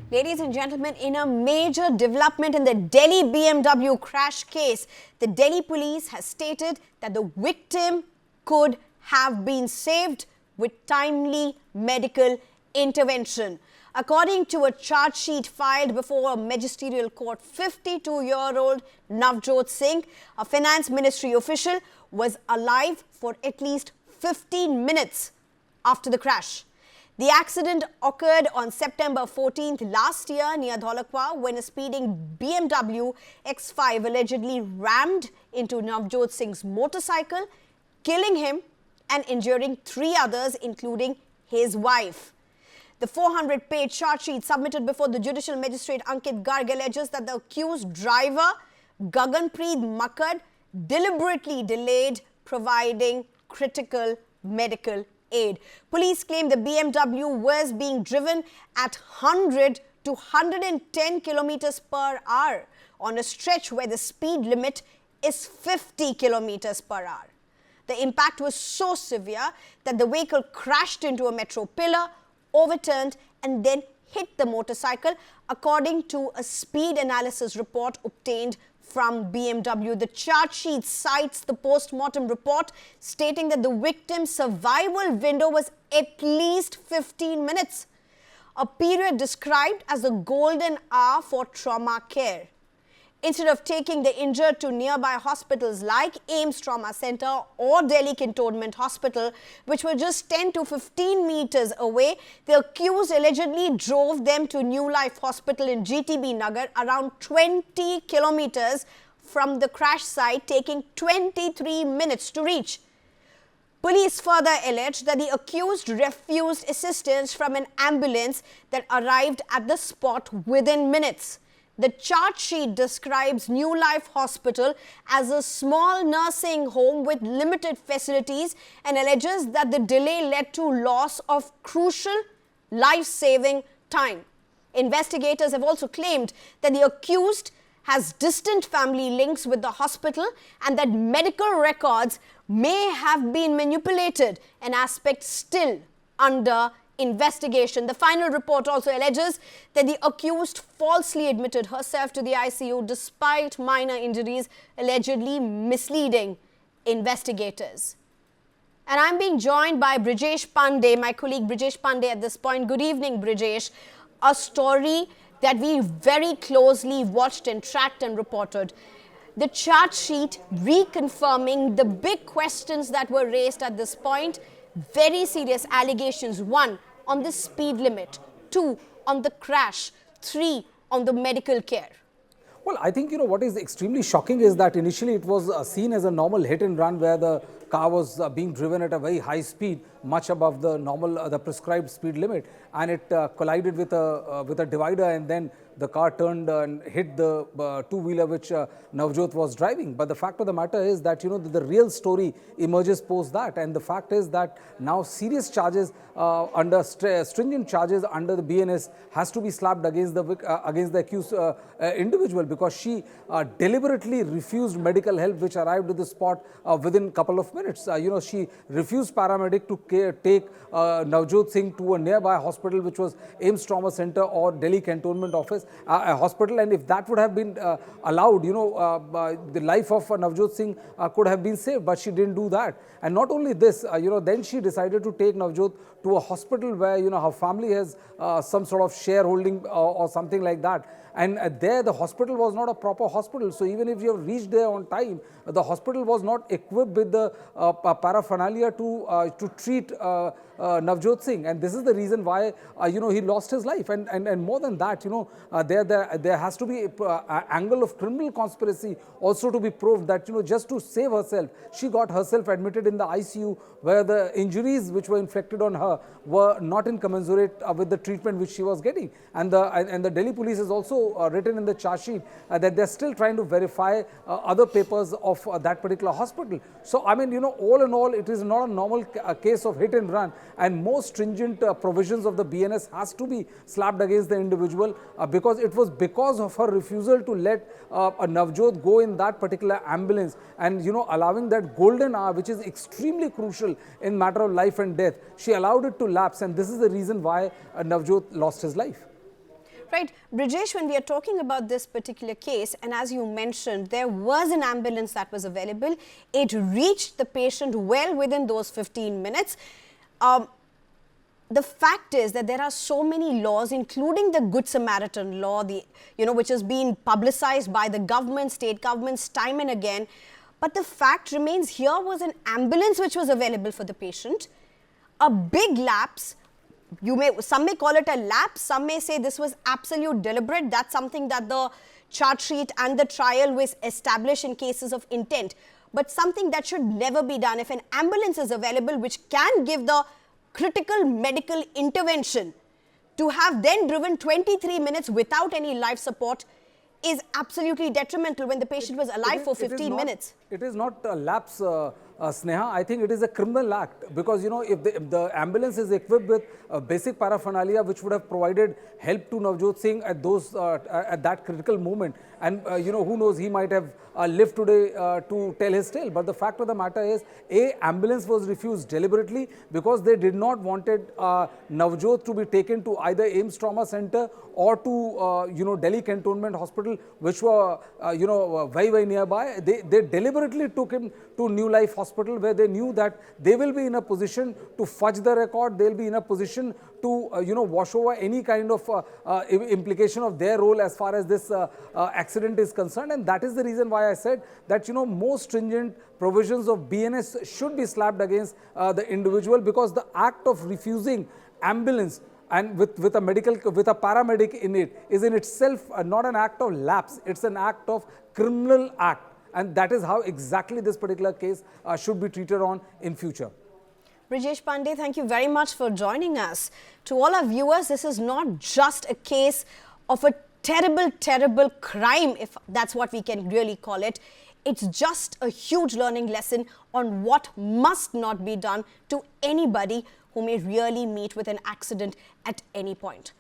Ladies and gentlemen, in a major development in the Delhi BMW crash case, the Delhi police has stated that the victim could have been saved with timely medical intervention. According to a charge sheet filed before a magisterial court, 52-year-old Navjot Singh, a finance ministry official, was alive for at least 15 minutes after the crash. The accident occurred on September 14th last year near Dholakwa when a speeding BMW X5 allegedly rammed into Navjot Singh's motorcycle, killing him and injuring 3 others, including his wife. The 400-page charge sheet submitted before the judicial magistrate Ankit Garg alleges that the accused driver, Gaganpreet Makkad, deliberately delayed providing critical medical aid. Police claim the BMW was being driven at 100 to 110 kilometers per hour on a stretch where the speed limit is 50 kilometers per hour. The impact was so severe that the vehicle crashed into a metro pillar, overturned and then hit the motorcycle, according to a speed analysis report obtained from BMW. The charge sheet cites the post-mortem report stating that the victim's survival window was at least 15 minutes, a period described as the golden hour for trauma care. Instead of taking the injured to nearby hospitals like AIIMS Trauma Center or Delhi Cantonment Hospital, which were just 10 to 15 meters away, the accused allegedly drove them to New Life Hospital in GTB Nagar, around 20 kilometers from the crash site, taking 23 minutes to reach. Police further alleged that the accused refused assistance from an ambulance that arrived at the spot within minutes. The charge sheet describes New Life Hospital as a small nursing home with limited facilities and alleges that the delay led to loss of crucial life-saving time. Investigators have also claimed that the accused has distant family links with the hospital and that medical records may have been manipulated, an aspect still under investigation. The final report also alleges that the accused falsely admitted herself to the ICU despite minor injuries, allegedly misleading investigators. And I'm being joined by Brijesh Pandey, my colleague Brijesh Pandey at this point. Good evening, Brijesh. A story that we very closely watched and tracked and reported. The charge sheet reconfirming the big questions that were raised at this point. Very serious allegations. 1, on the speed limit. 2, on the crash. 3, on the medical care. Well, I think, what is extremely shocking is that initially it was seen as a normal hit and run where the car was being driven at a very high speed, much above the normal, the prescribed speed limit, and it collided with a divider, and then the car turned and hit the two-wheeler which Navjot was driving. But the fact of the matter is that, the real story emerges post that. And the fact is that now serious charges stringent charges under the BNS has to be slapped against the accused individual, because she deliberately refused medical help which arrived at the spot within a couple of minutes. She refused paramedic to take Navjot Singh to a nearby hospital, which was AIIMS Trauma Center or Delhi Cantonment Office hospital, and if that would have been allowed, the life of Navjot Singh could have been saved, but she didn't do that. And not only this, then she decided to take Navjot to a hospital where, her family has some sort of shareholding or something like that. And there the hospital was not a proper hospital. So even if you have reached there on time, the hospital was not equipped with the paraphernalia to treat Navjot Singh. And this is the reason why, he lost his life. And more than that, there has to be an angle of criminal conspiracy also to be proved that, just to save herself, she got herself admitted in the ICU where the injuries which were inflicted on her were not in commensurate with the treatment which she was getting. And the Delhi police has also written in the charge sheet that they're still trying to verify other papers of that particular hospital. So, I mean, all in all, it is not a normal case of hit and run, and more stringent provisions of the BNS has to be slapped against the individual because it was because of her refusal to let a Navjot go in that particular ambulance and, allowing that golden hour, which is extremely crucial in matter of life and death. She allowed it to lapse, and this is the reason why Navjot lost his life. Right, Brijesh, when we are talking about this particular case, and as you mentioned, there was an ambulance that was available. It reached the patient well within those 15 minutes. The fact is that there are so many laws, including the Good Samaritan law, which has been publicized by the government, state governments time and again. But the fact remains, here was an ambulance which was available for the patient. A big lapse. Some may call it a lapse, some may say this was absolute deliberate. That's something that the charge sheet and the trial will establish in cases of intent. But something that should never be done. If an ambulance is available which can give the critical medical intervention, to have then driven 23 minutes without any life support is absolutely detrimental when the patient was alive for 15 minutes. It is not a lapse, Sneha. I think it is a criminal act, because if the ambulance is equipped with basic paraphernalia which would have provided help to Navjot Singh at that critical moment, and who knows, he might have lived today to tell his tale. But the fact of the matter is, ambulance was refused deliberately because they did not wanted Navjot to be taken to either AIIMS Trauma Center or to Delhi Cantonment Hospital, which were very nearby. They deliberately took him to New Life Hospital, where they knew that they will be in a position to fudge the record. They'll be in a position to wash over any kind of implication of their role as far as this accident is concerned. And that is the reason why I said that more stringent provisions of BNS should be slapped against the individual, because the act of refusing ambulance and with a paramedic in it is in itself not an act of lapse, it's an act of criminal act. And that is how exactly this particular case should be treated on in future. Brijesh Pandey, thank you very much for joining us. To all our viewers, this is not just a case of a terrible, terrible crime, if that's what we can really call it. It's just a huge learning lesson on what must not be done to anybody who may really meet with an accident at any point.